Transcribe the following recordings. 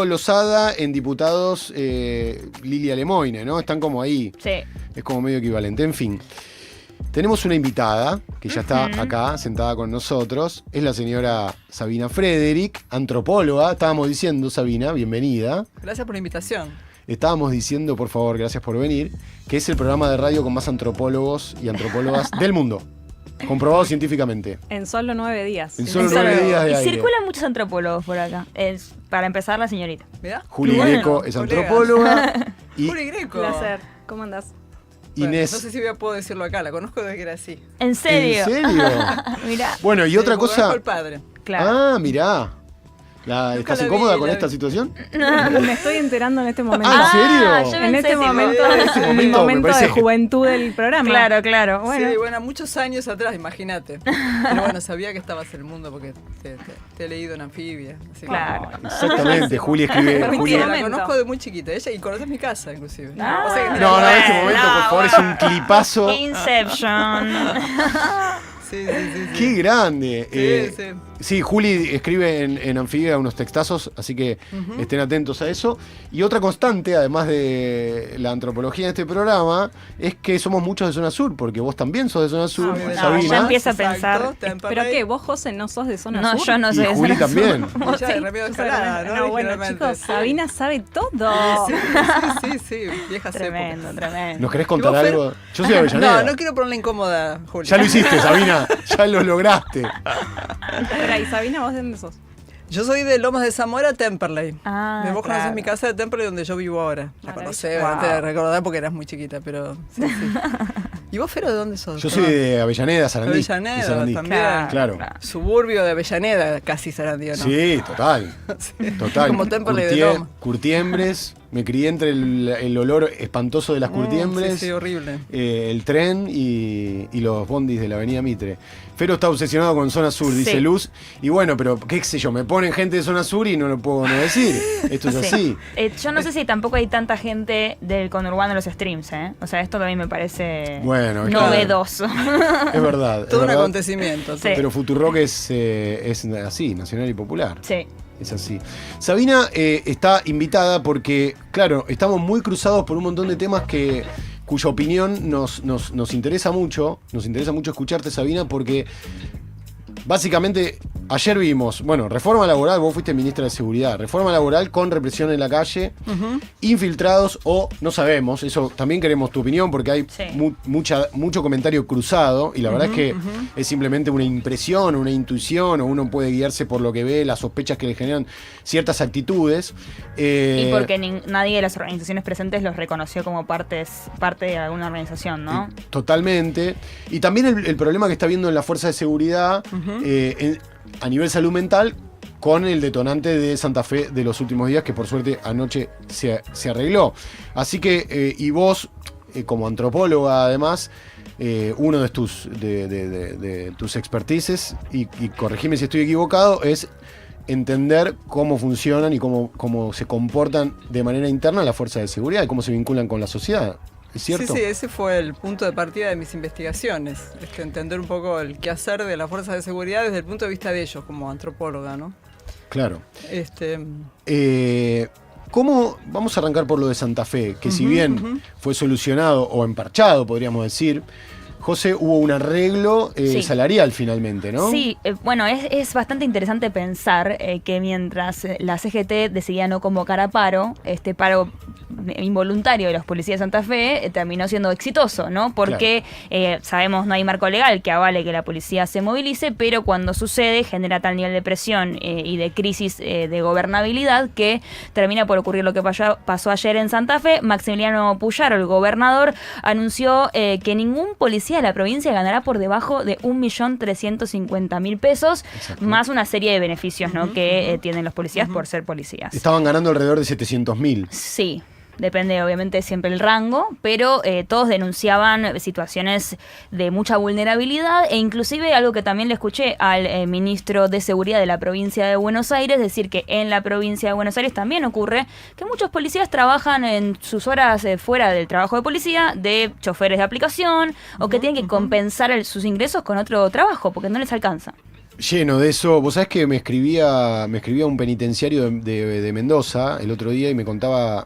Lozada, en diputados Lilia Lemoine, ¿no? Están como ahí. Sí. Es como medio equivalente. En fin. Tenemos una invitada que ya está acá, sentada con nosotros. Es la señora Sabina Frederick, antropóloga. Estábamos diciendo, Sabina, bienvenida. Gracias por la invitación. Estábamos diciendo, por favor, gracias por venir, que es el programa de radio con más antropólogos y antropólogas del mundo. Comprobado científicamente. En solo 9 días. En solo 9 días de Y aire. circulan muchos antropólogos por acá. Para empezar, la señorita. ¿Mirá? Juli Bueno, Greco es colegas. antropóloga. Y Juli Greco. Placer. ¿Cómo andás? Bueno, Inés. no sé si puedo decirlo acá, la conozco desde que era así. ¿En serio? ¿En serio? Mirá, Bueno, y Sí, otra porque cosa. conozco al padre. claro. Ah, mirá. ¿Estás la incómoda vi, con la esta vi. situación? Me estoy enterando en este momento. Ah, ¿en serio? yo En pensé este que momento, me- es ese el momento me momento parece- de juventud del programa. Claro, claro. Bueno. Sí, bueno, muchos años atrás, imagínate. Pero bueno, sabía que estabas en el mundo porque te he leído en Anfibia. Así que- Claro. Exactamente, Juli escribe. Muy Juli- tierno. La momento. conozco de muy chiquita, ella, y conoces mi casa, inclusive. Ah. O sea que- No, en este Bueno, momento, por favor, es un clipazo. Inception. Sí, sí, sí. ¡Qué grande! Sí, sí. Sí, Juli escribe en Anfibia unos textazos, así que estén atentos a eso. Y otra constante, además de la antropología de este programa, es que somos muchos de Zona Sur, porque vos también sos de Zona Sur, muy bien. No, Sabina. ya empieza a pensar. ¿Pero qué? ¿Vos, José, no sos de zona No, sur? yo no Y sé. de Juli zona también. sur. Ya, de remedio de escalada, ¿no? No, bueno, Originalmente. chicos, Sabina sabe todo. Sí, viejas Tremendo, épocas. tremendo. ¿Nos querés contar ¿Y vos, Fer? algo? Yo soy de Avellaneda. No quiero ponerla incómoda, Juli. Ya lo hiciste, Sabina. Ya lo lograste. Espera, y Sabina, ¿vos de dónde sos? Yo soy de Lomas de Zamora, Temperley. Ah, Vos claro. conocés mi casa de Temperley donde yo vivo ahora. La Maravilla. conocés, Wow. no te recordás porque eras muy chiquita, pero sí, sí. ¿Y vos, Fero, de dónde sos? Yo soy de Avellaneda, Sarandí. Avellaneda, de Sarandí. también. Claro. Suburbio de Avellaneda, casi Sarandí, ¿no? Sí, total. Total. Como Temperley de Loma. Curtiembres. Me crié entre el olor espantoso de las curtiembres. Sí, horrible. El tren y los bondis de la avenida Mitre. Fero está obsesionado con Zona Sur, dice Sí. Luz. Y bueno, pero qué sé yo, me ponen gente de Zona Sur y no lo puedo no decir. Esto es Sí. así. Yo no sé si tampoco hay tanta gente del conurbano en los streams, ¿eh? O sea, esto también me parece Bueno, es novedoso. Es verdad. Todo es un verdad. acontecimiento. Sí. Pero Futurock es así, nacional y popular. Sí. Es así. Sabina está invitada porque, claro, estamos muy cruzados por un montón de temas cuya opinión nos interesa mucho. Nos interesa mucho escucharte, Sabina, porque básicamente ayer vimos, reforma laboral, vos fuiste ministra de Seguridad, reforma laboral con represión en la calle, infiltrados o no sabemos, eso también queremos tu opinión porque hay Sí. mucho comentario cruzado y la verdad es que es simplemente una impresión, una intuición o uno puede guiarse por lo que ve, las sospechas que le generan ciertas actitudes. Y porque nadie de las organizaciones presentes los reconoció como parte de alguna organización, ¿no? Totalmente. Y también el problema que está viendo en la fuerza de seguridad a nivel salud mental con el detonante de Santa Fe de los últimos días, que por suerte anoche se arregló. Así que, y vos, como antropóloga además, uno de tus expertices, y corregime si estoy equivocado, es entender cómo funcionan y cómo se comportan de manera interna la fuerza de seguridad y cómo se vinculan con la sociedad. ¿Es cierto? Sí, ese fue el punto de partida de mis investigaciones. Entender un poco el quehacer de las fuerzas de seguridad desde el punto de vista de ellos, como antropóloga, ¿no? Claro. Este, ¿Cómo vamos a arrancar por lo de Santa Fe? Que si bien fue solucionado o emparchado, podríamos decir, José, hubo un arreglo Sí. salarial finalmente, ¿no? Sí, bueno, es bastante interesante pensar que mientras la CGT decidía no convocar a paro, este paro involuntario de los policías de Santa Fe terminó siendo exitoso, ¿no? Porque sabemos no hay marco legal que avale que la policía se movilice, pero cuando sucede genera tal nivel de presión y de crisis de gobernabilidad que termina por ocurrir lo que pasó ayer en Santa Fe. Maximiliano Puyaro, el gobernador, anunció que ningún policía de la provincia ganará por debajo de 1.350.000 pesos, Exacto. más una serie de beneficios, ¿no? que tienen los policías por ser policías. Estaban ganando alrededor de 700.000. Sí. Depende obviamente siempre el rango, pero todos denunciaban situaciones de mucha vulnerabilidad e inclusive algo que también le escuché al ministro de Seguridad de la provincia de Buenos Aires, decir que en la provincia de Buenos Aires también ocurre que muchos policías trabajan en sus horas fuera del trabajo de policía, de choferes de aplicación, o que tienen que compensar sus ingresos con otro trabajo porque no les alcanza. lleno de eso. Vos sabés que me escribía un penitenciario de Mendoza el otro día y me contaba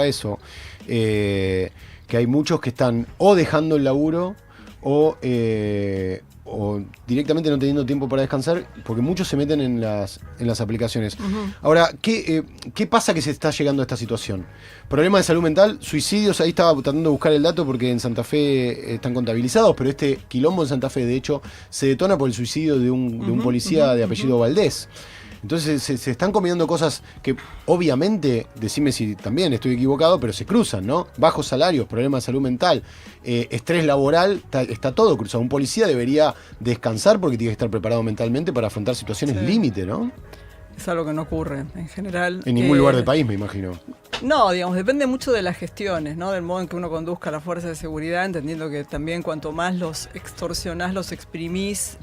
eso. Que hay muchos que están o dejando el laburo o directamente no teniendo tiempo para descansar, porque muchos se meten en las aplicaciones. Ahora, ¿qué pasa que se está llegando a esta situación? Problema de salud mental, suicidios, ahí estaba tratando de buscar el dato porque en Santa Fe están contabilizados, pero este quilombo en Santa Fe, de hecho, se detona por el suicidio de un policía de apellido Valdés. Entonces se están combinando cosas que obviamente, decime si también estoy equivocado, pero se cruzan, ¿no? Bajos salarios, problemas de salud mental, estrés laboral, está todo cruzado. Un policía debería descansar porque tiene que estar preparado mentalmente para afrontar situaciones límite, ¿no? Es algo que no ocurre en general. En ningún lugar del país, me imagino. No, digamos, depende mucho de las gestiones, ¿no? Del modo en que uno conduzca las fuerzas de seguridad, entendiendo que también cuanto más los extorsionás, los exprimís,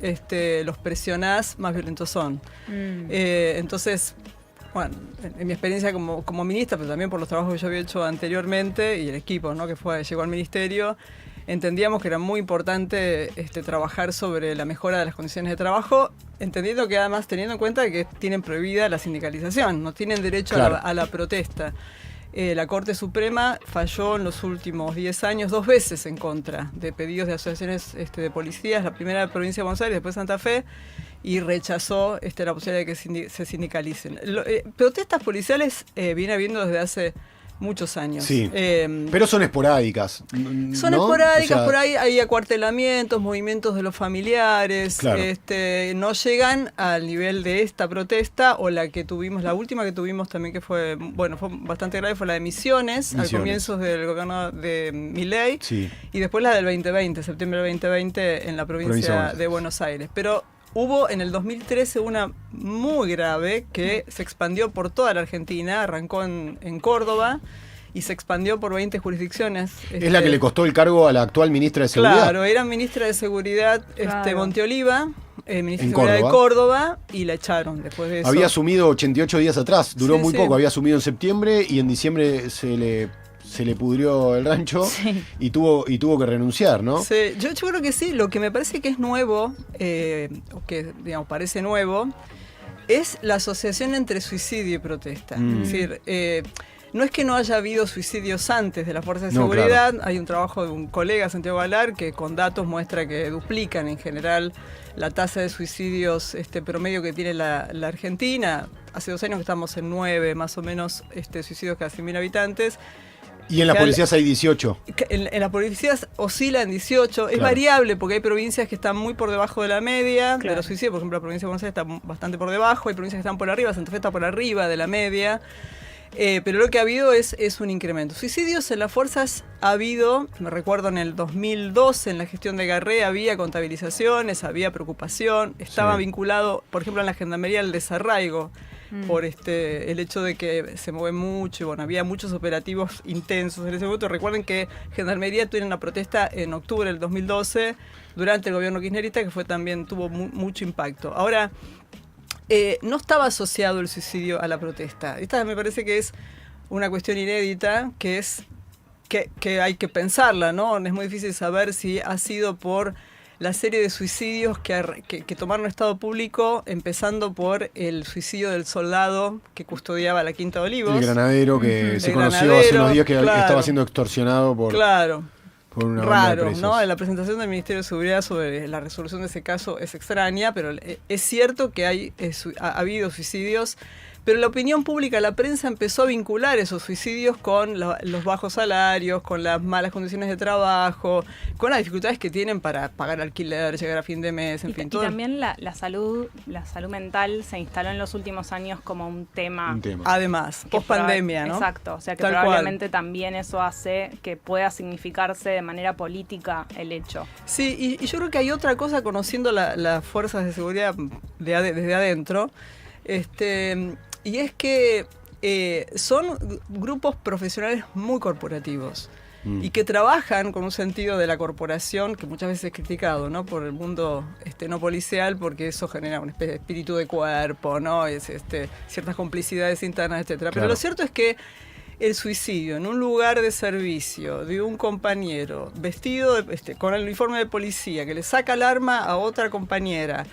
los presionás, más violentos son. Entonces, bueno, en mi experiencia como ministra, pero también por los trabajos que yo había hecho anteriormente y el equipo, ¿no? que llegó al ministerio, entendíamos que era muy importante trabajar sobre la mejora de las condiciones de trabajo, entendiendo que además teniendo en cuenta que tienen prohibida la sindicalización, no tienen derecho a la protesta. La Corte Suprema falló en los últimos 10 años 2 veces en contra de pedidos de asociaciones de policías, la primera de Provincia de Buenos Aires, después Santa Fe, y rechazó la posibilidad de que se sindicalicen. Protestas policiales viene habiendo desde hace muchos años. Sí, pero son esporádicas. Son esporádicas, por ahí hay acuartelamientos, movimientos de los familiares, claro. No llegan al nivel de esta protesta o la que tuvimos, la última que tuvimos también que fue bastante grave, fue la de Misiones. Al comienzo del gobierno de Milei, sí. Y después la del 2020, septiembre del 2020 en la provincia de Buenos Aires. Pero hubo en el 2013 una muy grave que se expandió por toda la Argentina, arrancó en Córdoba y se expandió por 20 jurisdicciones. Es la que le costó el cargo a la actual ministra de Seguridad. Claro, era ministra de Seguridad Claro. Monteoliva, ministra de Córdoba. Seguridad de Córdoba, y la echaron después de eso. Había asumido 88 días atrás, duró Sí, muy sí. poco, había asumido en septiembre y en diciembre se le pudrió el rancho y tuvo que renunciar, ¿no? Sí, yo creo que sí. Lo que me parece que es nuevo, o que digamos parece nuevo, es la asociación entre suicidio y protesta. Es decir, no es que no haya habido suicidios antes de las fuerzas de seguridad. Claro. Hay un trabajo de un colega, Santiago Galar, que con datos muestra que duplican en general la tasa de suicidios promedio que tiene la Argentina. Hace 2 años que estamos en 9 más o menos suicidios cada 100.000 habitantes. Y en las policías hay 18. En las policías oscila en 18. Claro. Es variable porque hay provincias que están muy por debajo de la media Claro. de los suicidios. Por ejemplo, la provincia de Buenos Aires está bastante por debajo. Hay provincias que están por arriba. Santa Fe está por arriba de la media. Pero lo que ha habido es un incremento. Suicidios en las fuerzas ha habido, me recuerdo en el 2012, en la gestión de Garré, había contabilizaciones, había preocupación. Estaba vinculado, por ejemplo, en la gendarmería al desarraigo. Por el hecho de que se mueve mucho y bueno, había muchos operativos intensos en ese momento. Recuerden que Gendarmería tuvo una protesta en octubre del 2012 durante el gobierno kirchnerista que tuvo mucho impacto. Ahora, no estaba asociado el suicidio a la protesta. Esta me parece que es una cuestión inédita, que es que hay que pensarla, ¿no? Es muy difícil saber si ha sido por la serie de suicidios que tomaron Estado público, empezando por el suicidio del soldado que custodiaba la Quinta de Olivos. El granadero que se conoció granadero, hace unos días que claro. estaba siendo extorsionado por una banda de Raro, presos. ¿no? La presentación del Ministerio de Seguridad sobre la resolución de ese caso es extraña, pero es cierto que ha habido suicidios. Pero la opinión pública, la prensa empezó a vincular esos suicidios con los bajos salarios, con las malas condiciones de trabajo, con las dificultades que tienen para pagar alquiler, llegar a fin de mes, en fin. Y también la salud mental se instaló en los últimos años como un tema. Además, post pandemia, ¿no? Exacto, o sea que Tal probablemente cual. También eso hace que pueda significarse de manera política el hecho. Sí, y yo creo que hay otra cosa conociendo las fuerzas de seguridad desde adentro. Y es que son grupos profesionales muy corporativos y que trabajan con un sentido de la corporación que muchas veces es criticado, ¿no? Por el mundo no policial, porque eso genera una especie de espíritu de cuerpo, ¿no? Ciertas complicidades internas, etcétera. Pero lo cierto es que el suicidio en un lugar de servicio de un compañero vestido con el uniforme de policía que le saca el arma a otra compañera,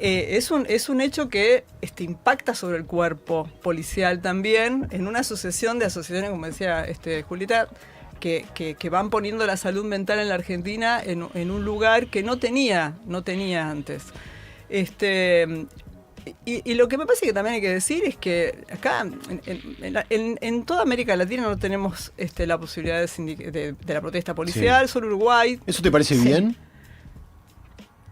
es un hecho que impacta sobre el cuerpo policial también, en una asociación de asociaciones, como decía Julieta, que van poniendo la salud mental en la Argentina en un lugar que no tenía antes. Y lo que me parece que también hay que decir es que acá, en toda América Latina, no tenemos la posibilidad de la protesta policial, solo Uruguay. ¿Eso te parece bien?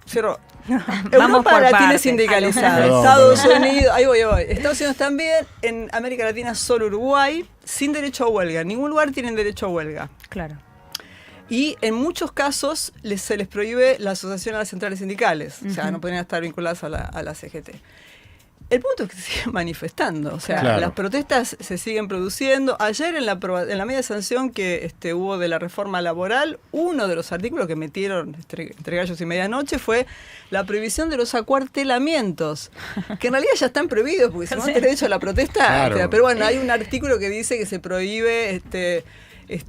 Cero. Vamos Europa por la tiene partes. sindicalizada. Perdón, Estados Unidos, ahí voy. Estados Unidos también. En América Latina solo Uruguay, sin derecho a huelga. En ningún lugar tienen derecho a huelga. Claro. Y en muchos casos se les prohíbe la asociación a las centrales sindicales. O sea, no podrían estar vinculadas a la CGT. El punto es que se siguen manifestando, o sea, Claro. las protestas se siguen produciendo. Ayer en la media sanción que hubo de la reforma laboral, uno de los artículos que metieron entre gallos y medianoche fue la prohibición de los acuartelamientos, que en realidad ya están prohibidos, porque si no tenés derecho a la protesta, Claro. pero bueno, hay un artículo que dice que se prohíbe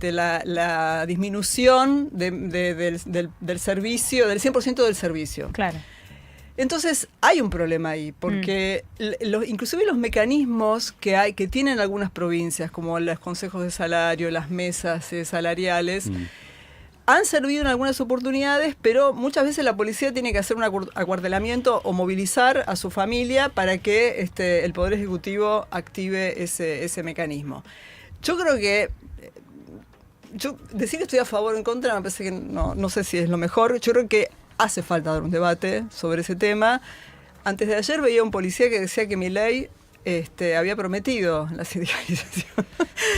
la disminución del servicio, del 100% del servicio. Claro. Entonces hay un problema ahí, porque inclusive los mecanismos que tienen algunas provincias, como los consejos de salario, las mesas salariales, han servido en algunas oportunidades, pero muchas veces la policía tiene que hacer un acuartelamiento o movilizar a su familia para que el Poder Ejecutivo active ese mecanismo. Yo creo que decir que estoy a favor o en contra me parece que no sé si es lo mejor. Yo creo que hace falta dar un debate sobre ese tema. Antes de ayer veía un policía que decía que Milei había prometido la sindicalización.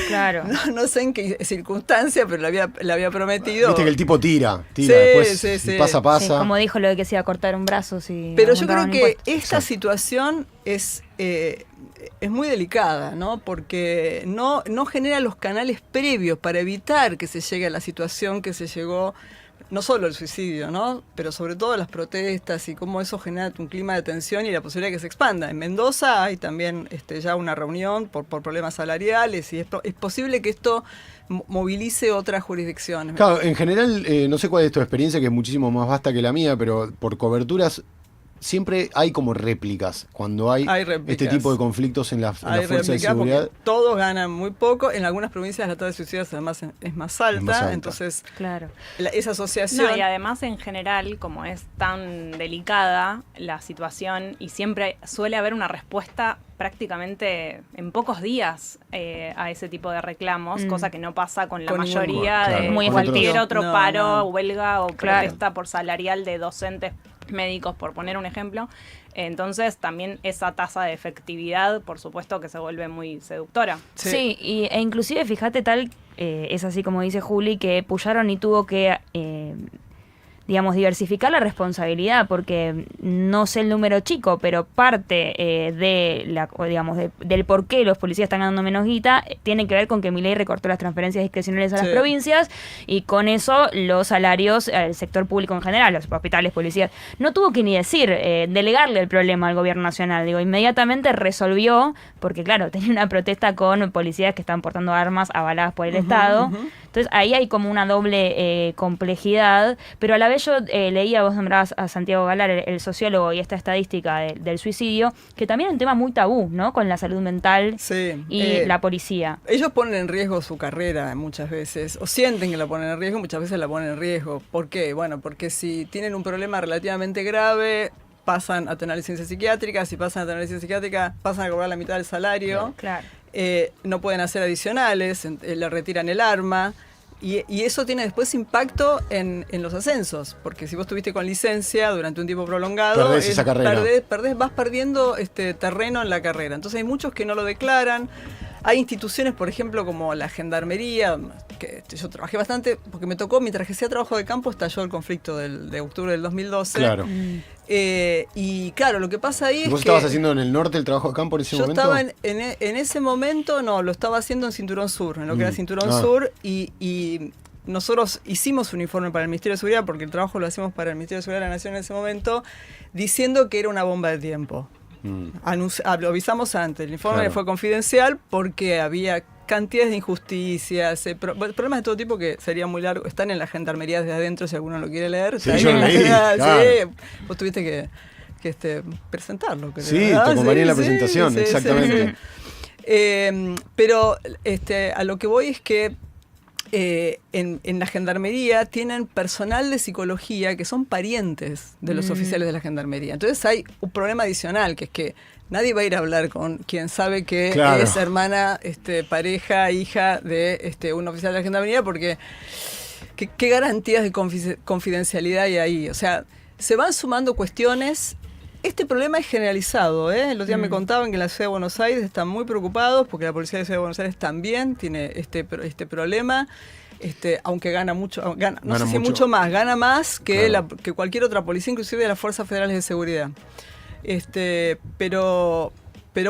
Claro. No sé en qué circunstancia, pero le había prometido. Viste que el tipo tira Sí, después sí. si pasa. Sí, como dijo lo de que se iba a cortar un brazo. Pero yo creo que impuesto. esta situación es muy delicada, ¿no? Porque no genera los canales previos para evitar que se llegue a la situación que se llegó. No solo el suicidio, ¿no? Pero sobre todo las protestas y cómo eso genera un clima de tensión y la posibilidad de que se expanda. En Mendoza hay también ya una reunión por problemas salariales y es posible que esto movilice otras jurisdicciones. Claro, en general, no sé cuál es tu experiencia, que es muchísimo más vasta que la mía, pero por coberturas siempre hay como réplicas cuando hay réplicas. Este tipo de conflictos en la fuerza de seguridad. Porque todos ganan muy poco. En algunas provincias la tasa de suicidios además es más alta. Entonces, claro. Esa asociación... No, y además en general, como es tan delicada la situación y siempre suele haber una respuesta prácticamente en pocos días a ese tipo de reclamos, cosa que no pasa con la mayoría de muy cualquier efectivo. otro paro, No. huelga o Claro. protesta por salarial de docentes médicos, por poner un ejemplo. Entonces también esa tasa de efectividad, por supuesto que se vuelve muy seductora. Sí, e inclusive fíjate es así como dice Juli, que Puyaroni tuvo que digamos, diversificar la responsabilidad, porque no sé el número chico, pero parte del por qué los policías están ganando menos guita tiene que ver con que Milei recortó las transferencias discrecionales a las provincias y con eso los salarios al sector público en general, los hospitales, policías. No tuvo que ni decir, delegarle el problema al gobierno nacional. Inmediatamente resolvió, porque claro, tenía una protesta con policías que estaban portando armas avaladas por el Estado. Entonces ahí hay como una doble complejidad, pero a la vez yo leía, vos nombrabas a Santiago Galar, el sociólogo, y esta estadística del suicidio, que también es un tema muy tabú, ¿no? Con la salud mental y la policía. Ellos ponen en riesgo su carrera muchas veces, o sienten que la ponen en riesgo, muchas veces la ponen en riesgo. ¿Por qué? Bueno, porque si tienen un problema relativamente grave, pasan a tener licencia psiquiátrica, si pasan a tener licencia psiquiátrica, pasan a cobrar la mitad del salario. Claro. No pueden hacer adicionales, le retiran el arma. Y eso tiene después impacto en los ascensos, porque si vos estuviste con licencia durante un tiempo prolongado, perdés esa carrera. Vas perdiendo terreno en la carrera. Entonces hay muchos que no lo declaran. Hay instituciones, por ejemplo, como la Gendarmería, que yo trabajé bastante, porque me tocó, mientras que hacía trabajo de campo, estalló el conflicto de octubre del 2012. Claro. Y claro, lo que pasa ahí es que... ¿Vos estabas haciendo en el norte el trabajo de campo en ese momento? Yo estaba en ese momento, no, lo estaba haciendo en Cinturón Sur, en lo que era Cinturón Sur, y nosotros hicimos un informe para el Ministerio de Seguridad, porque el trabajo lo hacíamos para el Ministerio de Seguridad de la Nación en ese momento, diciendo que era una bomba de tiempo. Lo avisamos antes, el informe fue confidencial porque había cantidades de injusticias, problemas de todo tipo que sería muy largo, están en la gendarmería desde adentro si alguno lo quiere leer. Sí, yo lo leí, claro. Vos tuviste presentarlo. Creo, Sí, ¿verdad? te acompañé en la Sí, presentación, sí, sí, exactamente. Pero a lo que voy es que en la gendarmería tienen personal de psicología que son parientes de los oficiales de la gendarmería. Entonces hay un problema adicional, que es que nadie va a ir a hablar con quien sabe que Claro. es hermana, pareja, hija de un oficial de la gendarmería, porque ¿qué garantías de confidencialidad hay ahí? O sea, se van sumando cuestiones. Este problema es generalizado, ¿eh? Los días me contaban que en la Ciudad de Buenos Aires están muy preocupados porque la policía de la Ciudad de Buenos Aires también tiene este problema. Aunque gana mucho, no sé si mucho más, gana más que, Claro. que cualquier otra policía, inclusive de las Fuerzas Federales de Seguridad. Pero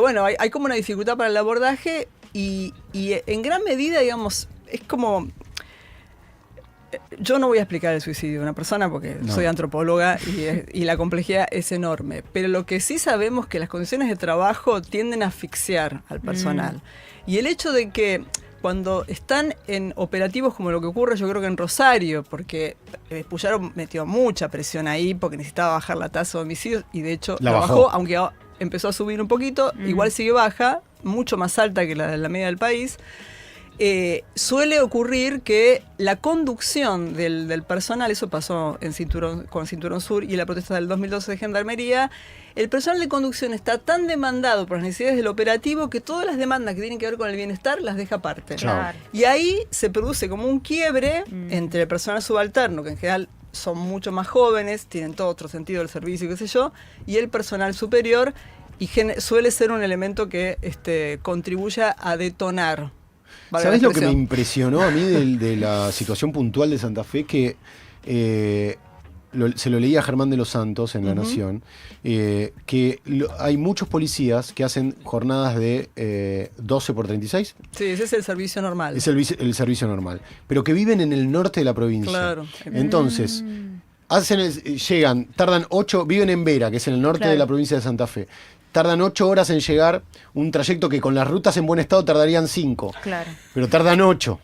bueno, hay como una dificultad para el abordaje y en gran medida, digamos, es como... Yo no voy a explicar el suicidio de una persona porque soy antropóloga y la complejidad es enorme. Pero lo que sí sabemos es que las condiciones de trabajo tienden a asfixiar al personal. Y el hecho de que cuando están en operativos como lo que ocurre, yo creo que en Rosario, porque Puyaro metió mucha presión ahí porque necesitaba bajar la tasa de homicidios y de hecho la bajó, aunque empezó a subir un poquito, igual sigue baja, mucho más alta que la media del país. Suele ocurrir que la conducción del personal, eso pasó con Cinturón Sur y la protesta del 2012 de Gendarmería, el personal de conducción está tan demandado por las necesidades del operativo que todas las demandas que tienen que ver con el bienestar las deja aparte. Claro. Y ahí se produce como un quiebre entre el personal subalterno, que en general son mucho más jóvenes, tienen todo otro sentido del servicio, qué sé yo, y el personal superior, y suele ser un elemento que contribuya a detonar. ¿Sabés lo que me impresionó a mí de la situación puntual de Santa Fe? Que se lo leí a Germán de los Santos en La Nación, que hay muchos policías que hacen jornadas de 12 por 36. Sí, ese es el servicio normal. Es el servicio normal. Pero que viven en el norte de la provincia. Claro. Entonces, llegan, tardan 8, viven en Vera, que es en el norte de la provincia de Santa Fe. Tardan 8 horas en llegar, un trayecto que con las rutas en buen estado tardarían 5. Claro. Pero tardan 8.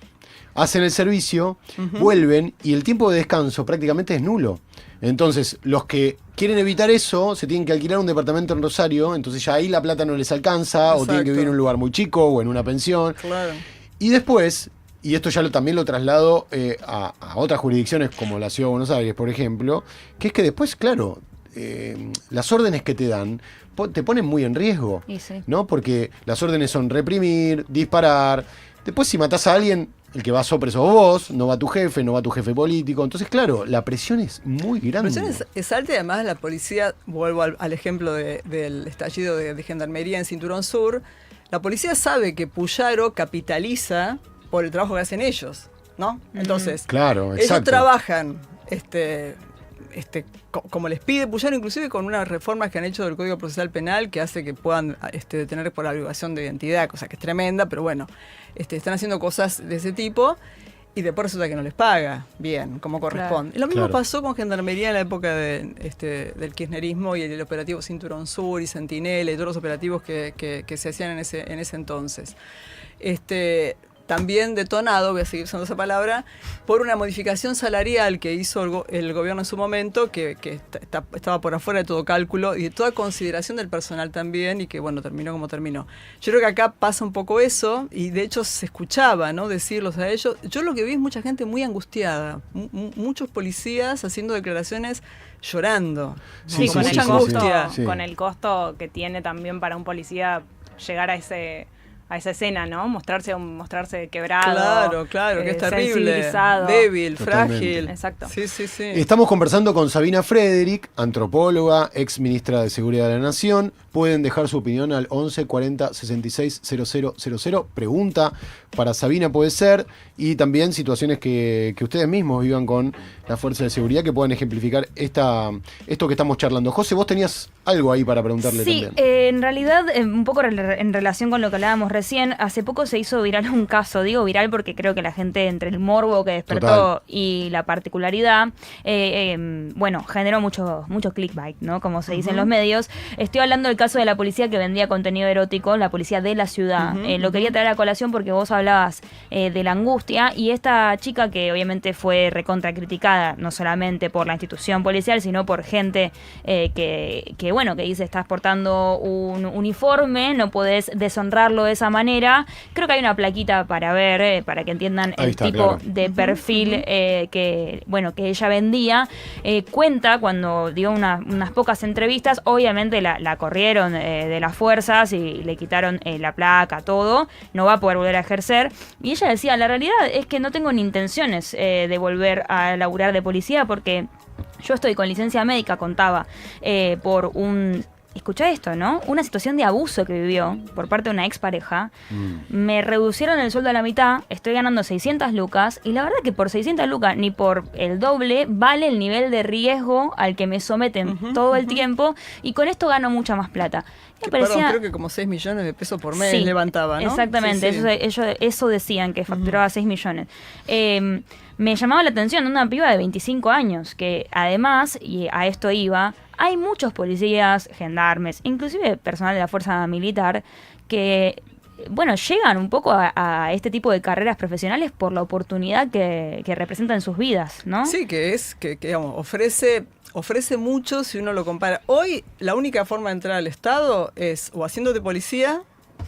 Hacen el servicio, vuelven y el tiempo de descanso prácticamente es nulo. Entonces, los que quieren evitar eso se tienen que alquilar un departamento en Rosario, entonces ya ahí la plata no les alcanza, o tienen que vivir en un lugar muy chico o en una pensión. Claro. Y después, y esto ya también lo traslado a otras jurisdicciones como la Ciudad de Buenos Aires, por ejemplo, que es que después, claro, las órdenes que te dan te ponen muy en riesgo, ¿no? Porque las órdenes son reprimir, disparar. Después, si matás a alguien, el que va preso sos vos, no va tu jefe, no va tu jefe político. Entonces, claro, la presión es muy grande. La presión es alta y además la policía, vuelvo al ejemplo del estallido de Gendarmería en Cinturón Sur, la policía sabe que Puyaro capitaliza por el trabajo que hacen ellos, ¿no? Entonces, claro, ellos trabajan como les pide Puyaro, inclusive con unas reformas que han hecho del Código Procesal Penal que hace que puedan detener por averiguación de identidad, cosa que es tremenda, pero bueno, están haciendo cosas de ese tipo y después resulta que no les paga bien, como corresponde. Claro. Lo mismo pasó con Gendarmería en la época del kirchnerismo y el operativo Cinturón Sur y Centinela y todos los operativos que se hacían en ese entonces. También detonado, voy a seguir usando esa palabra, por una modificación salarial que hizo el gobierno en su momento, que estaba por afuera de todo cálculo y de toda consideración del personal también, y que bueno, terminó como terminó. Yo creo que acá pasa un poco eso, y de hecho se escuchaba, ¿no?, decirlos a ellos. Yo lo que vi es mucha gente muy angustiada, muchos policías haciendo declaraciones llorando, sí, con mucha angustia. Con el costo que tiene también para un policía llegar a esa escena, ¿no? Mostrarse quebrado. Claro, que es terrible. Débil, frágil. Exacto. Sí. Estamos conversando con Sabina Frederick, antropóloga, ex ministra de Seguridad de la Nación. Pueden dejar su opinión al 11 40 66 000. Pregunta para Sabina puede ser, y también situaciones que ustedes mismos vivan con la fuerza de seguridad que puedan ejemplificar esto que estamos charlando. José, vos tenías algo ahí para preguntarle también. Sí, en realidad, un poco en relación con lo que hablábamos recién, hace poco se hizo viral un caso, digo viral porque creo que la gente, entre el morbo que despertó y la particularidad, generó mucho clickbait, ¿no? Como se dice en los medios. Estoy hablando del caso de la policía que vendía contenido erótico, la policía de la ciudad. Lo quería traer a colación porque vos hablabas de la angustia, y esta chica que obviamente fue recontra criticada, no solamente por la institución policial, sino por gente que bueno, que dice, estás portando un uniforme, no podés deshonrarlo de esa manera. Creo que hay una plaquita para ver, para que entiendan Ahí el está, tipo claro. de perfil que ella vendía. Cuenta cuando dio unas pocas entrevistas, obviamente la corrieron de las fuerzas y le quitaron la placa, todo, no va a poder volver a ejercer. Y ella decía, la realidad es que no tengo ni intenciones de volver a laburar de policía porque yo estoy con licencia médica, contaba, por escuchá esto, ¿no? Una situación de abuso que vivió por parte de una expareja. Me reducieron el sueldo a la mitad, estoy ganando 600 lucas y la verdad que por 600 lucas ni por el doble vale el nivel de riesgo al que me someten todo el tiempo y con esto gano mucha más plata. Me parecía... Perdón, creo que como 6 millones de pesos por mes Sí, levantaba, ¿no? Exactamente, Sí. eso decían, que facturaba 6 millones. Me llamaba la atención una piba de 25 años, que además, y a esto iba, hay muchos policías, gendarmes, inclusive personal de la fuerza militar, que, bueno, llegan un poco a este tipo de carreras profesionales por la oportunidad que representa en sus vidas, ¿no? Sí, que digamos, ofrece mucho si uno lo compara. Hoy la única forma de entrar al Estado es o haciéndote policía,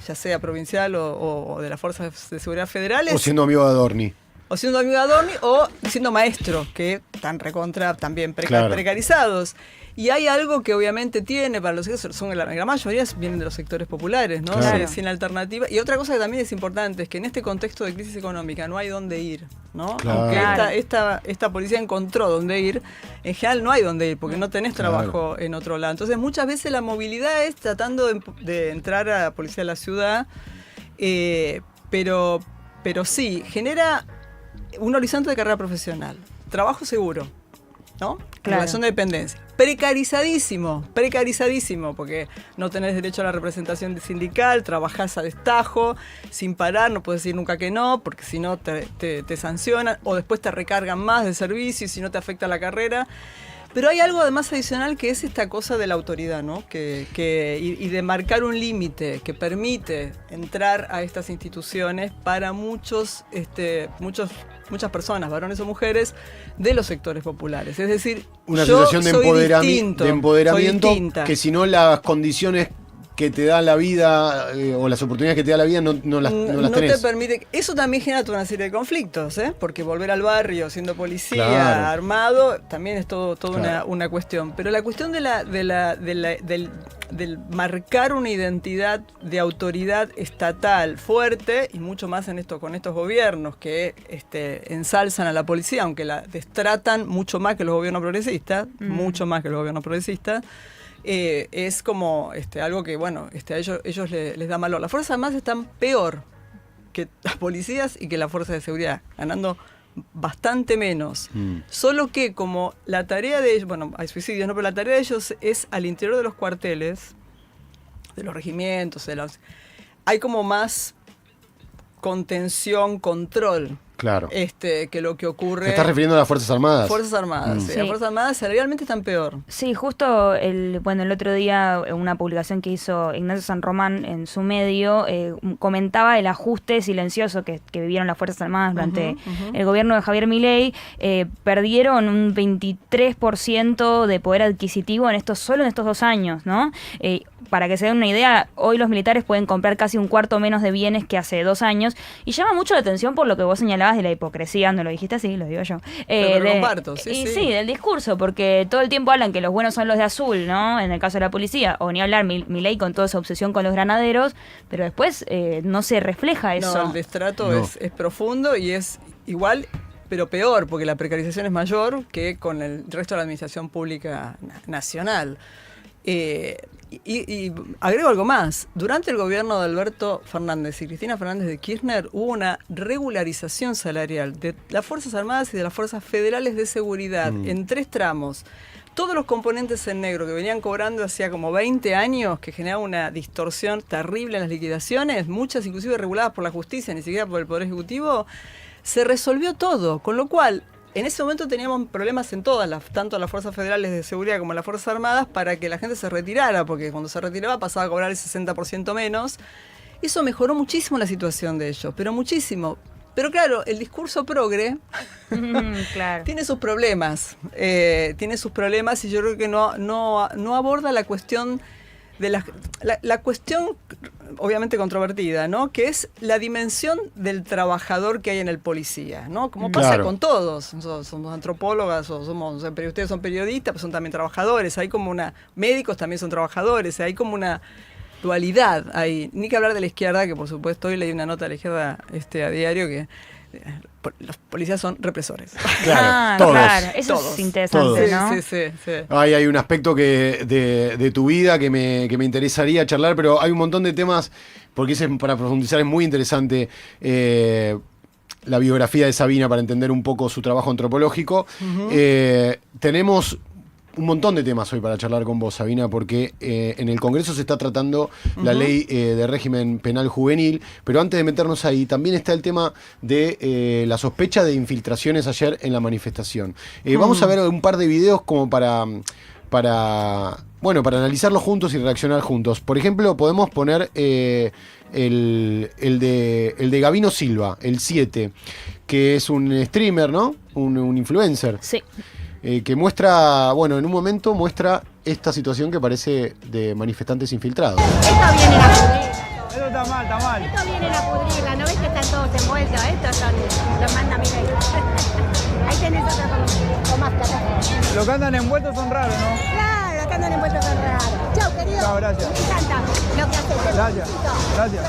ya sea provincial o de las fuerzas de seguridad federales. O siendo amigo de Adorni. O siendo amigo de Adorni o siendo maestro, que están recontra también Claro. precarizados. Y hay algo que obviamente tiene para los que son la gran mayoría vienen de los sectores populares, ¿no? Claro. Sin alternativa. Y otra cosa que también es importante es que en este contexto de crisis económica no hay dónde ir, ¿no? Claro. Aunque Claro. esta policía encontró dónde ir, en general no hay dónde ir porque no tenés Claro. trabajo en otro lado. Entonces muchas veces la movilidad es tratando de entrar a la policía de la ciudad, pero sí, genera un horizonte de carrera profesional, trabajo seguro, ¿no? Claro. Relación de dependencia. Precarizadísimo, porque no tenés derecho a la representación sindical, trabajás a destajo, sin parar, no puedes decir nunca que no, porque si no te sancionan, o después te recargan más de servicio y si no te afecta la carrera. Pero hay algo además adicional que es esta cosa de la autoridad, ¿no? Y de marcar un límite que permite entrar a estas instituciones para muchas personas, varones o mujeres, de los sectores populares. Es decir, Una yo sensación de, soy distinto, de empoderamiento soy distinta. que si no las condiciones que te da la vida o las oportunidades que te da la vida no las No tenés. te permite. Eso también genera toda una serie de conflictos, ¿eh? Porque volver al barrio siendo policía, Claro. armado, también es todo Claro. una cuestión. Pero la cuestión del marcar una identidad de autoridad estatal fuerte, y mucho más con estos gobiernos que ensalzan a la policía, aunque la destratan mucho más que los gobiernos progresistas, mucho más que los gobiernos progresistas. Es como algo que, bueno, a ellos les da valor. Las Fuerzas Armadas están peor que las policías y que las fuerzas de seguridad, ganando bastante menos. Solo que como la tarea de ellos, bueno, hay suicidios, ¿no? Pero la tarea de ellos es al interior de los cuarteles, de los regimientos, hay como más contención, control. Claro. Que lo que ocurre. ¿Te estás refiriendo a las Fuerzas Armadas? Fuerzas Armadas, sí. Sí. Las Fuerzas Armadas salarialmente están peor. Sí, justo el otro día una publicación que hizo Ignacio San Román en su medio comentaba el ajuste silencioso que vivieron las Fuerzas Armadas durante el gobierno de Javier Milei. Perdieron un 23% de poder adquisitivo solo en estos 2 años, ¿no? Para que se den una idea, hoy los militares pueden comprar casi un cuarto menos de bienes que hace 2 años y llama mucho la atención por lo que vos señalabas de la hipocresía, no lo dijiste así, lo digo yo. Pero lo comparto, sí, y sí. sí, del discurso, porque todo el tiempo hablan que los buenos son los de azul, ¿no? En el caso de la policía, o ni hablar Milei con toda esa obsesión con los granaderos, pero después no se refleja eso. No, el destrato No. es profundo y es igual, pero peor, porque la precarización es mayor que con el resto de la administración pública nacional. Y agrego algo más. Durante el gobierno de Alberto Fernández y Cristina Fernández de Kirchner hubo una regularización salarial de las Fuerzas Armadas y de las Fuerzas Federales de Seguridad en 3 tramos. Todos los componentes en negro que venían cobrando hacía como 20 años, que generaba una distorsión terrible en las liquidaciones, muchas inclusive reguladas por la justicia, ni siquiera por el Poder Ejecutivo, se resolvió todo, con lo cual en ese momento teníamos problemas en tanto las Fuerzas Federales de Seguridad como las Fuerzas Armadas, para que la gente se retirara, porque cuando se retiraba pasaba a cobrar el 60% menos. Eso mejoró muchísimo la situación de ellos, pero muchísimo. Pero claro, el discurso progre Claro. tiene sus problemas. Y yo creo que no aborda la cuestión de la cuestión obviamente controvertida, ¿no? Que es la dimensión del trabajador que hay en el policía, ¿no? Como pasa Claro. con todos. Somos antropólogas o ustedes son periodistas, pues son también trabajadores. Hay como médicos también son trabajadores. Hay como una dualidad ahí. Ni que hablar de la izquierda, que por supuesto hoy leí una nota de la izquierda a diario que los policías son represores. Claro, todos. Claro, eso Todos. es interesante, Todos. ¿no? Sí. Hay un aspecto de tu vida que me interesaría charlar, pero hay un montón de temas, porque ese para profundizar es muy interesante. La biografía de Sabina para entender un poco su trabajo antropológico. Tenemos un montón de temas hoy para charlar con vos, Sabina, porque en el Congreso se está tratando la ley de régimen penal juvenil, pero antes de meternos ahí, también está el tema de la sospecha de infiltraciones ayer en la manifestación. Vamos a ver un par de videos como para analizarlos juntos y reaccionar juntos. Por ejemplo, podemos poner el de Gabino Silva, el 7, que es un streamer, ¿no? Un influencer. Sí. Que muestra, en un momento muestra esta situación que parece de manifestantes infiltrados. Esto viene a pudrirla. Eso está mal. Esto viene a pudrirla. ¿No ves que están todos envueltos? Estos son, los manda, mira ahí. Ahí tenés otro con máscara. Los que andan envueltos son raros, ¿no? Claro, los que andan envueltos son raros. Chau, querido. Chao, gracias. Me encanta lo que haces. Gracias.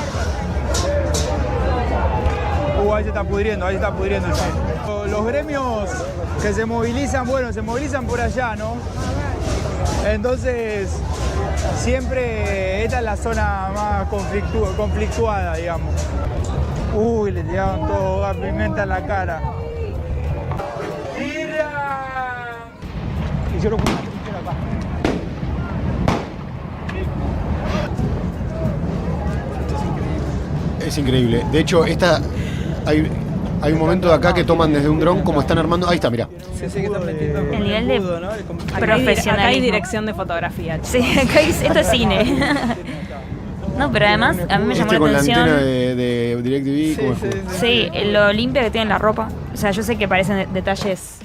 Ahí se está pudriendo el cine. Los gremios que se movilizan, se movilizan por allá, ¿no? Entonces, siempre esta es la zona más conflictuada, digamos. Uy, le llegaron todo a pimienta en la cara. ¡Tira! Hicieron una trinchera acá. Es increíble. De hecho, hay un momento de acá que toman desde un dron como están armando. Ahí está, mirá. Sí, que están metiendo con El nivel de escudo, ¿no? profesionalismo. Acá hay dirección de fotografía. Sí, esto es cine. No, pero además a mí me llamó la con la atención. antena de DirecTV. ¿cómo es? Sí, lo limpia que tiene la ropa. O sea, yo sé que parecen detalles.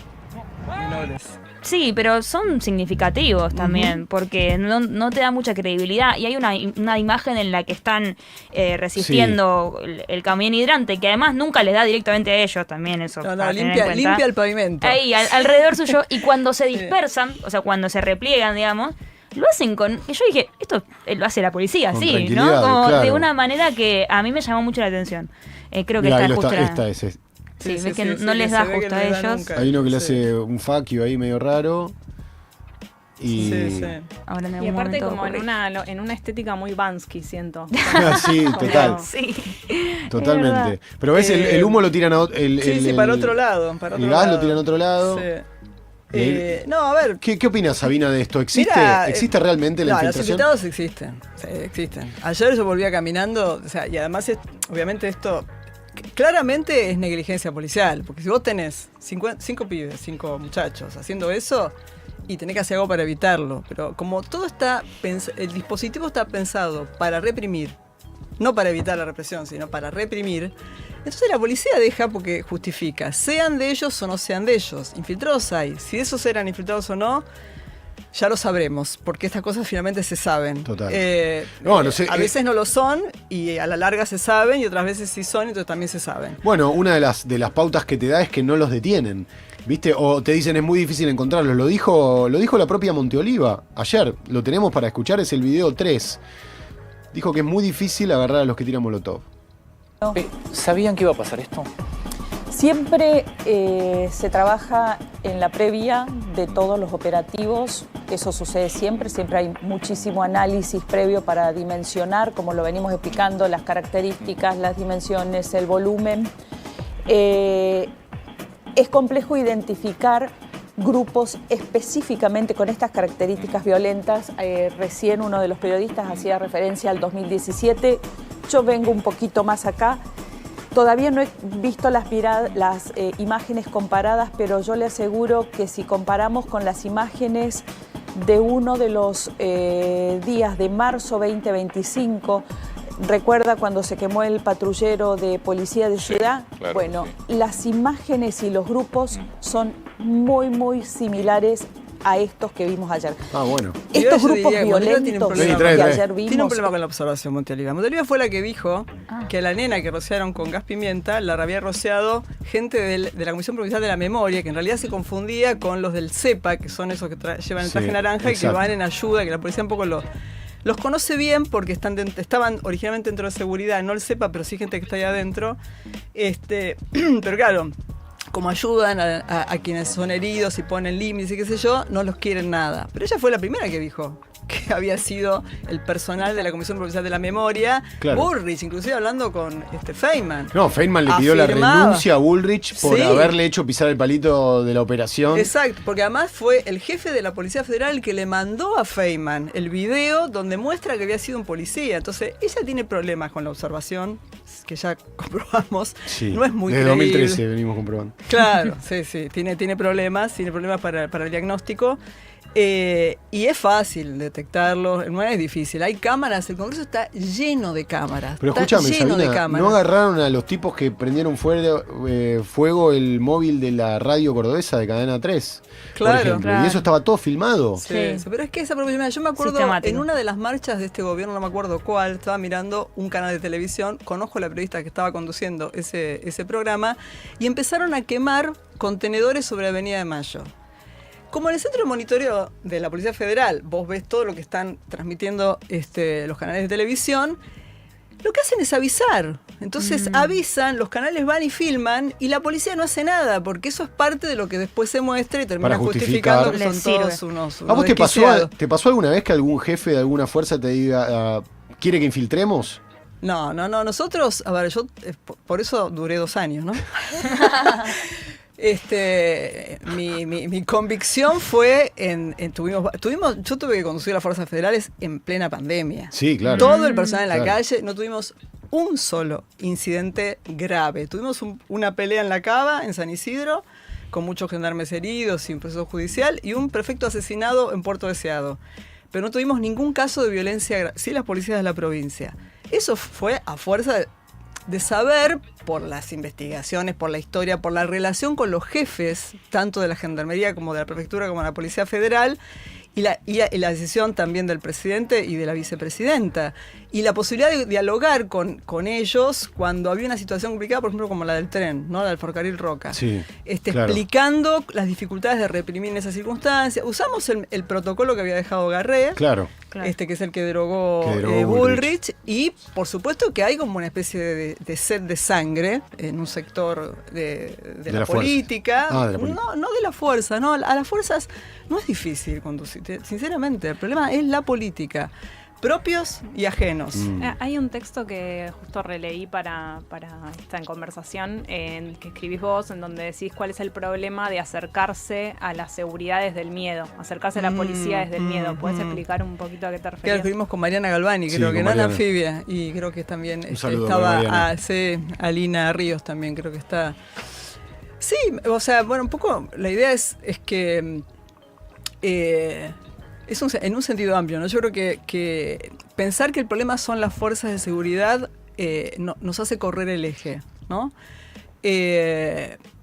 menores. Sí, pero son significativos también, porque no te da mucha credibilidad. Y hay una imagen en la que están resistiendo el camión hidrante, que además nunca les da directamente a ellos también eso. Limpia el pavimento. Ahí, alrededor suyo. Y cuando se dispersan, o sea, cuando se repliegan, digamos, lo hacen con... Yo dije, esto lo hace la policía, Con sí, ¿no? tranquilidad, Como claro. de una manera que a mí me llamó mucho la atención. Creo que Mirá, ahí está lo justo... esta es. Sí, ves que no les da justo a ellos. Hay uno que le hace un fuck you ahí medio raro. Y... Sí. Ahora en Y algún aparte momento como ocurre. en una estética muy Bansky, siento. Sí, total. Sí. Totalmente. verdad. Pero ves, el humo lo tiran a Sí, para otro lado. El gas lo tiran a otro lado. Sí. No, a ver. ¿Qué opinas, Sabina, de esto? Mira, ¿Existe realmente la Los infiltración? infiltrados existen. Sí, existen. Ayer yo volvía caminando, o sea, y además, obviamente esto claramente es negligencia policial, porque si vos tenés 5 pibes, 5 muchachos haciendo eso, y tenés que hacer algo para evitarlo, pero como todo está, el dispositivo está pensado para reprimir, no para evitar la represión, sino para reprimir, entonces la policía deja porque justifica, sean de ellos o no sean de ellos. Infiltrados hay, si esos eran infiltrados o no, ya lo sabremos, porque estas cosas finalmente se saben. Total. No sé, a veces no lo son y a la larga se saben, y otras veces sí son y entonces también se saben. Bueno, una de las pautas que te da es que no los detienen, ¿viste? O te dicen es muy difícil encontrarlos. Lo dijo la propia Monteoliva ayer. Lo tenemos para escuchar, es el video 3. Dijo que es muy difícil agarrar a los que tiran molotov. ¿Sabían que iba a pasar esto? Siempre se trabaja en la previa de todos los operativos, eso sucede siempre hay muchísimo análisis previo para dimensionar, como lo venimos explicando, las características, las dimensiones, el volumen. Es complejo identificar grupos específicamente con estas características violentas. Recién uno de los periodistas hacía referencia al 2017, yo vengo un poquito más acá. Todavía no he visto las imágenes comparadas, pero yo le aseguro que si comparamos con las imágenes de uno de los días de marzo 2025, ¿Recuerda cuando se quemó el patrullero de policía de ciudad? Claro, bueno, sí. las imágenes y los grupos son muy, muy similares a estos que vimos ayer. Ah, bueno. Estos Yo grupos diría que Monteoliva tiene un violentos problema. que Trae. ayer vimos... Tiene un problema con la observación, Monteoliva. Monteoliva fue la que dijo que a la nena que rociaron con gas pimienta la había rociado gente de la Comisión Provincial de la Memoria, que en realidad se confundía con los del CEPA, que son esos que llevan el traje Sí, naranja y que exacto. van en ayuda, que la policía un poco los conoce bien porque estaban originalmente dentro de seguridad, no el CEPA, pero sí gente que está ahí adentro. Pero claro, como ayudan a quienes son heridos y ponen límites y qué sé yo, no los quieren nada. Pero ella fue la primera que dijo que había sido el personal de la Comisión Provincial de la Memoria, Claro. Bullrich, inclusive hablando con Feynman. No, Feynman le pidió la Afirmaba. renuncia a Bullrich por Sí. haberle hecho pisar el palito de la operación. Exacto, porque además fue el jefe de la Policía Federal el que le mandó a Feynman el video donde muestra que había sido un policía. Entonces, ella tiene problemas con la observación, que ya comprobamos. Sí, No es muy desde creíble. 2013 venimos comprobando. Claro, sí, tiene problemas para el diagnóstico. Y es fácil detectarlo, no es difícil. Hay cámaras, el Congreso está lleno de cámaras. Pero está escúchame, lleno de Sabina, cámaras. ¿no agarraron a los tipos que prendieron fuego el móvil de la radio cordobesa de Cadena 3? Claro, por ejemplo, claro. y eso estaba todo filmado. Sí, Sí. pero es que esa proporcionalidad, yo me acuerdo Sistemático. en una de las marchas de este gobierno, no me acuerdo cuál, estaba mirando un canal de televisión, conozco a la periodista que estaba conduciendo ese programa, y empezaron a quemar contenedores sobre Avenida de Mayo. Como en el centro de monitoreo de la Policía Federal, vos ves todo lo que están transmitiendo los canales de televisión, lo que hacen es avisar. Entonces avisan, los canales van y filman y la policía no hace nada, porque eso es parte de lo que después se muestra y termina Para justificar. justificando que Les son todos sirve. unos ¿A vos te desquiciados. pasó alguna vez que algún jefe de alguna fuerza te diga, ¿quiere que infiltremos? No, nosotros, a ver, yo por eso duré 2 años, ¿no? Mi convicción fue yo tuve que conducir las fuerzas federales en plena pandemia. Sí, claro. Todo el personal en la Claro. calle, no tuvimos un solo incidente grave. Tuvimos una pelea en La Cava, en San Isidro, con muchos gendarmes heridos sin proceso judicial, y un prefecto asesinado en Puerto Deseado. Pero no tuvimos ningún caso de violencia, sí las policías de la provincia. Eso fue a fuerza de saber, por las investigaciones, por la historia, por la relación con los jefes, tanto de la Gendarmería como de la Prefectura como de la Policía Federal, y la decisión también del presidente y de la vicepresidenta. Y la posibilidad de dialogar con ellos cuando había una situación complicada, por ejemplo, como la del tren, ¿no? La del Ferrocarril Roca. Sí, claro. Explicando las dificultades de reprimir en esas circunstancias. Usamos el protocolo que había dejado Garré. Claro. Claro. Que es el que derogó, Bullrich. Bullrich, y por supuesto que hay como una especie de sed de sangre en un sector de la fuerza. política. Ah, de la política. No de la fuerza, no, a las fuerzas no es difícil conducir, sinceramente, el problema es la política, propios y ajenos. Hay un texto que justo releí para esta conversación que escribís vos, en donde decís cuál es el problema de acercarse a la seguridad desde el miedo, acercarse a la policía desde el miedo. ¿Puedes explicar un poquito a qué te Que referías? escribimos con Mariana Galvani, Sí, creo con que no en Mariana. Anfibia, y creo que también Un saludo para Mariana. estaba Alina Ríos también, creo que está. Sí, o sea, bueno, un poco la idea es que en un sentido amplio, ¿no? Yo creo que pensar que el problema son las fuerzas de seguridad nos hace correr el eje, ¿no?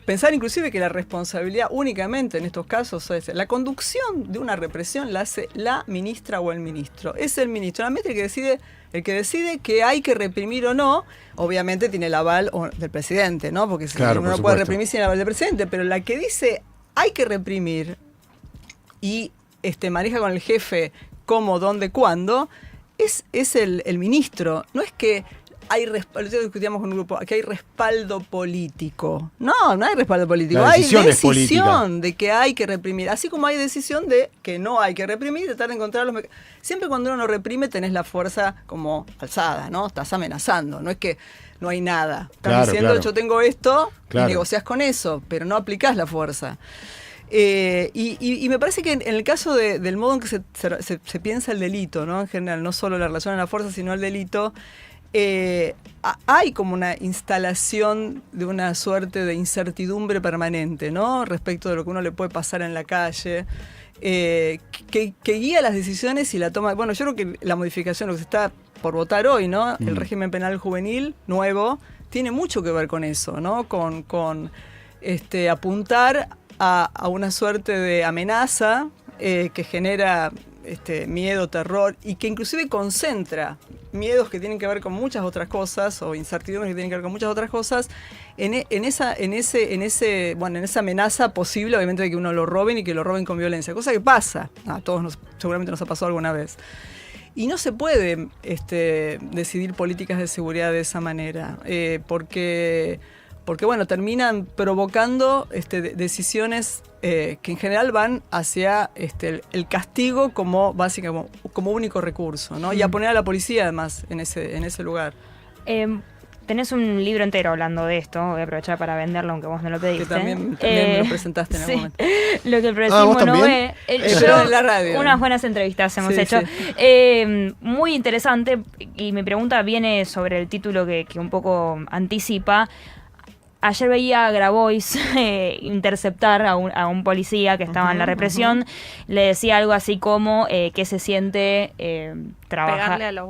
Pensar inclusive que la responsabilidad únicamente en estos casos es la conducción de una represión la hace la ministra o el ministro. Es el ministro, realmente el que decide que hay que reprimir o no, obviamente tiene el aval del presidente, ¿no? Porque Claro, uno por no puede supuesto. reprimir sin el aval del presidente, pero la que dice hay que reprimir y maneja con el jefe cómo, dónde, cuándo, es el ministro. No es que hay respaldo, discutíamos con un grupo, que hay respaldo político. No hay respaldo político. La Hay decisión es decisión de que hay que reprimir. Así como hay decisión de que no hay que reprimir, tratar de encontrar los siempre cuando uno no reprime tenés la fuerza como alzada, ¿no? Estás amenazando, no es que no hay nada. Estás Claro, diciendo claro. yo tengo esto Claro. y negociás con eso, pero no aplicás la fuerza. Y me parece que en el caso del modo en que se piensa el delito, ¿no? En general, no solo la relación a la fuerza, sino el delito, hay como una instalación de una suerte de incertidumbre permanente, ¿no? Respecto de lo que uno le puede pasar en la calle, que guía las decisiones y la toma. Bueno, yo creo que la modificación, lo que se está por votar hoy, ¿no? El régimen penal juvenil nuevo tiene mucho que ver con eso, ¿no? Con apuntar a una suerte de amenaza que genera miedo, terror, y que inclusive concentra miedos que tienen que ver con muchas otras cosas, o incertidumbres que tienen que ver con muchas otras cosas, en esa amenaza posible, obviamente, de que uno lo roben y que lo roben con violencia, cosa que pasa, a todos seguramente nos ha pasado alguna vez. Y no se puede decidir políticas de seguridad de esa manera, porque bueno, terminan provocando decisiones que en general van hacia el castigo como único recurso, ¿no? Y a poner a la policía además en ese lugar. Tenés un libro entero hablando de esto, voy a aprovechar para venderlo aunque vos no lo pediste. Que también me lo presentaste en algún momento. Lo que el progresismo no ve. Pero en la radio. Unas buenas entrevistas hemos hecho. Sí. Muy interesante, y mi pregunta viene sobre el título que un poco anticipa. Ayer veía a Grabois interceptar a un policía que estaba en la represión. Le decía algo así como que se siente trabajar. Pegarle a los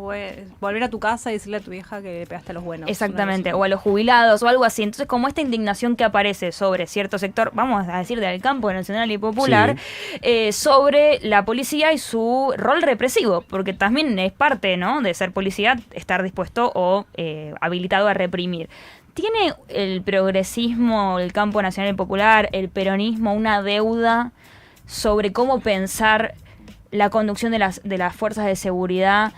volver a tu casa y decirle a tu vieja que le pegaste a los buenos. Exactamente, o a los jubilados o algo así. Entonces, como esta indignación que aparece sobre cierto sector, vamos a decir del campo nacional y popular, sobre la policía y su rol represivo, porque también es parte, ¿no?, de ser policía, estar dispuesto o habilitado a reprimir. ¿Tiene el progresismo, el campo nacional y popular, el peronismo, una deuda sobre cómo pensar la conducción de las fuerzas de seguridad?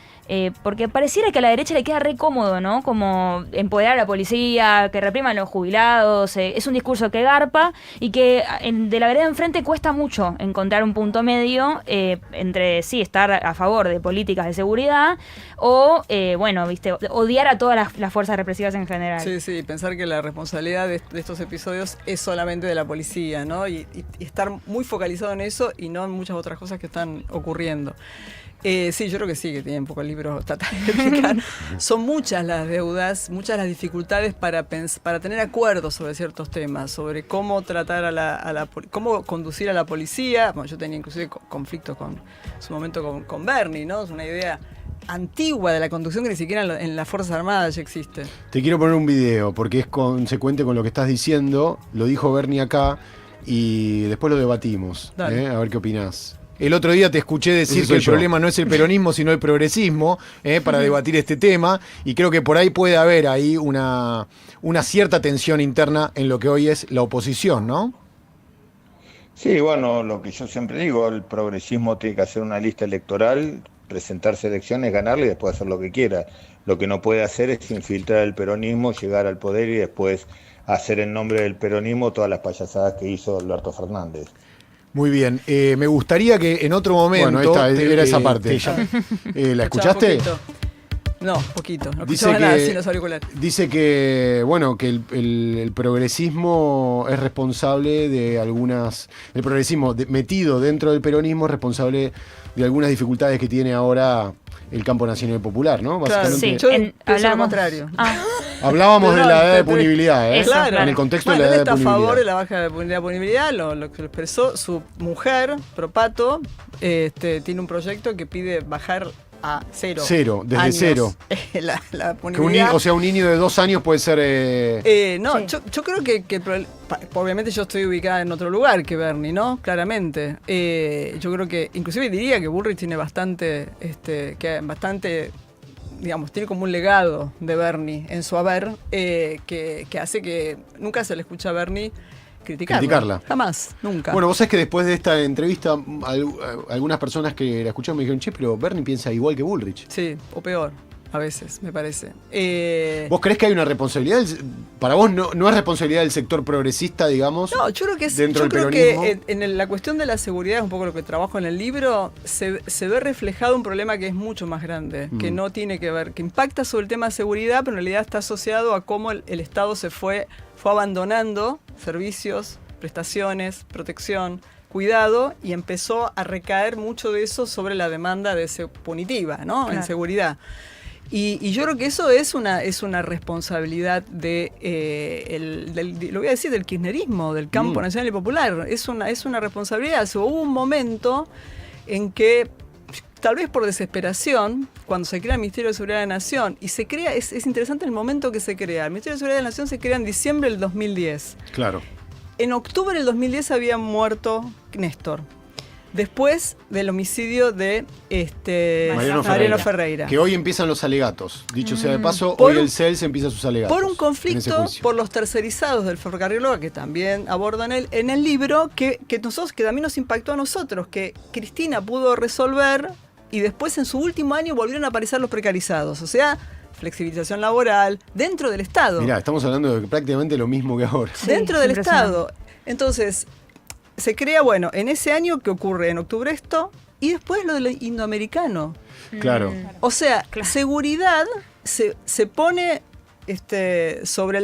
Porque pareciera que a la derecha le queda re cómodo, ¿no? Como empoderar a la policía, que repriman los jubilados. Es un discurso que garpa y que de la vereda enfrente cuesta mucho encontrar un punto medio entre estar a favor de políticas de seguridad o, odiar a todas las fuerzas represivas en general. Sí, pensar que la responsabilidad de estos episodios es solamente de la policía, ¿no? Y estar muy focalizado en eso y no en muchas otras cosas que están ocurriendo. Sí, yo creo que sí, que tiene un poco el libro tratar de explicar. Son muchas las deudas, muchas las dificultades para tener acuerdos sobre ciertos temas, sobre cómo tratar cómo conducir a la policía. Bueno, yo tenía inclusive conflictos en su momento con Bernie, ¿no? Es una idea antigua de la conducción que ni siquiera en las Fuerzas Armadas ya existe. Te quiero poner un video porque es consecuente con lo que estás diciendo. Lo dijo Bernie acá y después lo debatimos. A ver qué opinás. El otro día te escuché decir que el problema no es el peronismo, sino el progresismo, para debatir este tema, y creo que por ahí puede haber ahí una cierta tensión interna en lo que hoy es la oposición, ¿no? Sí, bueno, lo que yo siempre digo, el progresismo tiene que hacer una lista electoral, presentarse a elecciones, ganarle y después hacer lo que quiera. Lo que no puede hacer es infiltrar el peronismo, llegar al poder y después hacer en nombre del peronismo todas las payasadas que hizo Alberto Fernández. Muy bien, me gustaría que en otro momento... Bueno, era esa parte. ¿La escuchaste? No, poquito. No escuchaba nada sin los auriculares. Dice que, bueno, que el progresismo es responsable de algunas... El progresismo metido dentro del peronismo es responsable de algunas dificultades que tiene ahora el campo nacional y popular, ¿no? Básicamente. Claro, sí. Pienso lo contrario. Hablábamos de la edad de punibilidad, claro. En el contexto de la edad de punibilidad. Está a favor de la baja de la punibilidad, lo que expresó su mujer, Propato, tiene un proyecto que pide bajar a cero. Desde años, cero. La punibilidad. Un niño de 2 años puede ser... No, sí. Yo creo que obviamente yo estoy ubicada en otro lugar que Bernie, ¿no? Claramente. Yo creo que, inclusive diría que Bullrich tiene bastante, digamos, tiene como un legado de Bernie en su haber, que hace que nunca se le escucha a Bernie criticarla. Jamás, nunca. Bueno, vos sabés que después de esta entrevista, algunas personas que la escucharon me dijeron, che, pero Bernie piensa igual que Bullrich. Sí, o peor, a veces, me parece. ¿Vos creés que hay una responsabilidad? Para vos no es responsabilidad del sector progresista, digamos. No, yo creo que es. Dentro yo del creo peronismo. Que en la cuestión de la seguridad, es un poco lo que trabajo en el libro, se ve reflejado un problema que es mucho más grande, que no tiene que ver, que impacta sobre el tema de seguridad, pero en realidad está asociado a cómo el Estado se fue abandonando servicios, prestaciones, protección, cuidado, y empezó a recaer mucho de eso sobre la demanda punitiva, ¿no? Claro. En seguridad. Y yo creo que eso es una responsabilidad lo voy a decir, del kirchnerismo, del campo nacional y popular. Es una responsabilidad. Hubo un momento en que tal vez por desesperación, cuando se crea el Ministerio de Seguridad de la Nación, y se crea, es interesante el momento que se crea. El Ministerio de Seguridad de la Nación se crea en diciembre del 2010. Claro. En octubre del 2010 había muerto Néstor, después del homicidio de Mariano Ferreira. Que hoy empiezan los alegatos. Dicho sea de paso, hoy el CELS empieza sus alegatos. Por un conflicto por los tercerizados del ferrocarril Loa, que también abordan en el libro, que también nos impactó a nosotros, que Cristina pudo resolver y después en su último año volvieron a aparecer los precarizados. O sea, flexibilización laboral dentro del Estado. Mirá, estamos hablando de prácticamente lo mismo que ahora. Sí, dentro del Estado. Entonces, se crea, bueno, en ese año que ocurre en octubre esto, y después lo del indoamericano. Claro. O sea, seguridad se pone sobre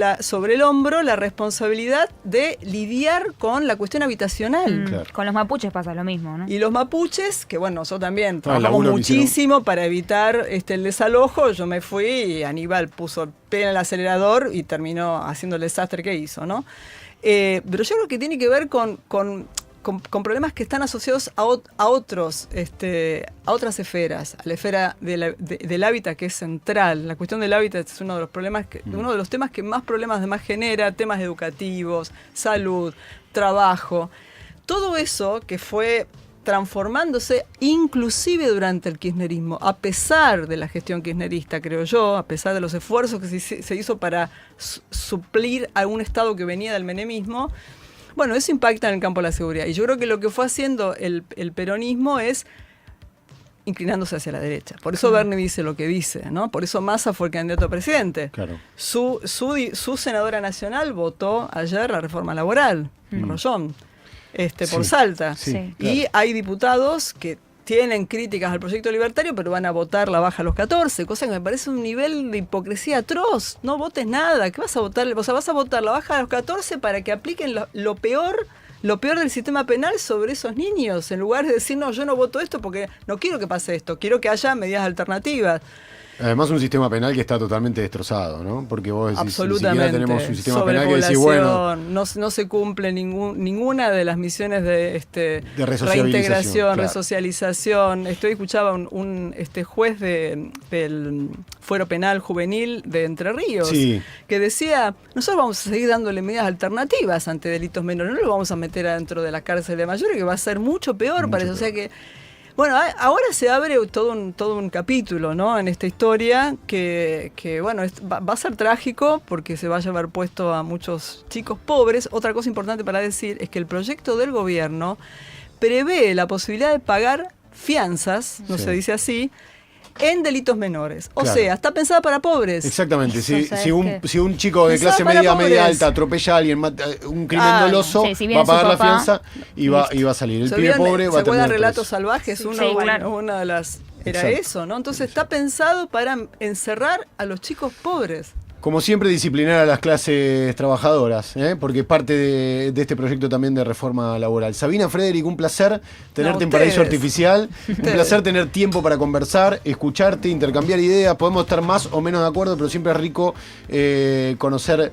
el hombro la responsabilidad de lidiar con la cuestión habitacional. Claro. Con los mapuches pasa lo mismo, ¿no? Y los mapuches, que bueno, nosotros también trabajamos muchísimo para evitar el desalojo. Yo me fui y Aníbal puso el pie en el acelerador y terminó haciendo el desastre que hizo, ¿no? Pero yo creo que tiene que ver con problemas que están asociados a otras esferas, a la esfera del hábitat, que es central. La cuestión del hábitat es uno de los problemas uno de los temas que más problemas además genera, temas educativos, salud, trabajo. Todo eso que fue transformándose inclusive durante el kirchnerismo, a pesar de la gestión kirchnerista, creo yo, a pesar de los esfuerzos que se hizo para suplir a un Estado que venía del menemismo. Bueno, eso impacta en el campo de la seguridad. Y yo creo que lo que fue haciendo el peronismo es inclinándose hacia la derecha. Por eso Bernie dice lo que dice, ¿no? Por eso Massa fue el candidato a presidente. Claro. Su senadora nacional votó ayer la reforma laboral, Rollón, por Salta. Sí, y claro. hay diputados que tienen críticas al proyecto libertario, pero van a votar la baja a los 14, cosa que me parece un nivel de hipocresía atroz. No votes nada, ¿qué vas a votar? O sea, vas a votar la baja a los 14 para que apliquen lo peor del sistema penal sobre esos niños, en lugar de decir, no, yo no voto esto porque no quiero que pase esto, quiero que haya medidas alternativas. Además, un sistema penal que está totalmente destrozado, ¿no? Porque vos decís, ni siquiera tenemos un sistema penal que decís, bueno, no se cumple ninguna de las misiones de reintegración, resocialización. Escuchaba un juez del Fuero Penal Juvenil de Entre Ríos, que decía, nosotros vamos a seguir dándole medidas alternativas ante delitos menores, no los vamos a meter adentro de la cárcel de mayores, que va a ser mucho peor para eso. O sea que bueno, ahora se abre todo un capítulo, ¿no? En esta historia que bueno, va a ser trágico porque se va a llevar puesto a muchos chicos pobres. Otra cosa importante para decir es que el proyecto del gobierno prevé la posibilidad de pagar fianzas, no se dice así, en delitos menores. O sea, está pensada para pobres. Exactamente. Si un chico de clase media alta atropella a alguien, un crimen doloso, va a pagar la fianza y va a salir. El pibe pobre va a terminar preso. Relatos Salvajes, una de las... Era eso, ¿no? Entonces está pensado para encerrar a los chicos pobres. Como siempre, disciplinar a las clases trabajadoras, porque es parte de este proyecto también de reforma laboral. Sabina, Frederick, un placer tenerte en Paraíso Artificial. Un placer tener tiempo para conversar, escucharte, intercambiar ideas. Podemos estar más o menos de acuerdo, pero siempre es rico conocer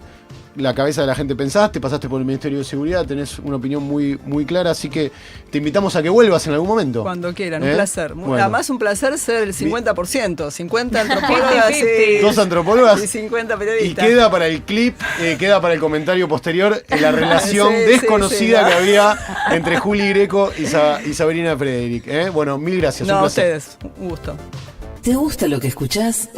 la cabeza de la gente. Pensaste, pasaste por el Ministerio de Seguridad, tenés una opinión muy, muy clara, así que te invitamos a que vuelvas en algún momento. Cuando quieran, un placer. Bueno. Además, un placer ser el 50%, 50 antropólogas, 2 antropólogas y 50 periodistas. Y queda para el clip, queda para el comentario posterior la relación desconocida que había entre Juli Greco y Sabrina Frederick. Bueno, mil gracias. No, un placer. A ustedes, un gusto. ¿Te gusta lo que escuchás?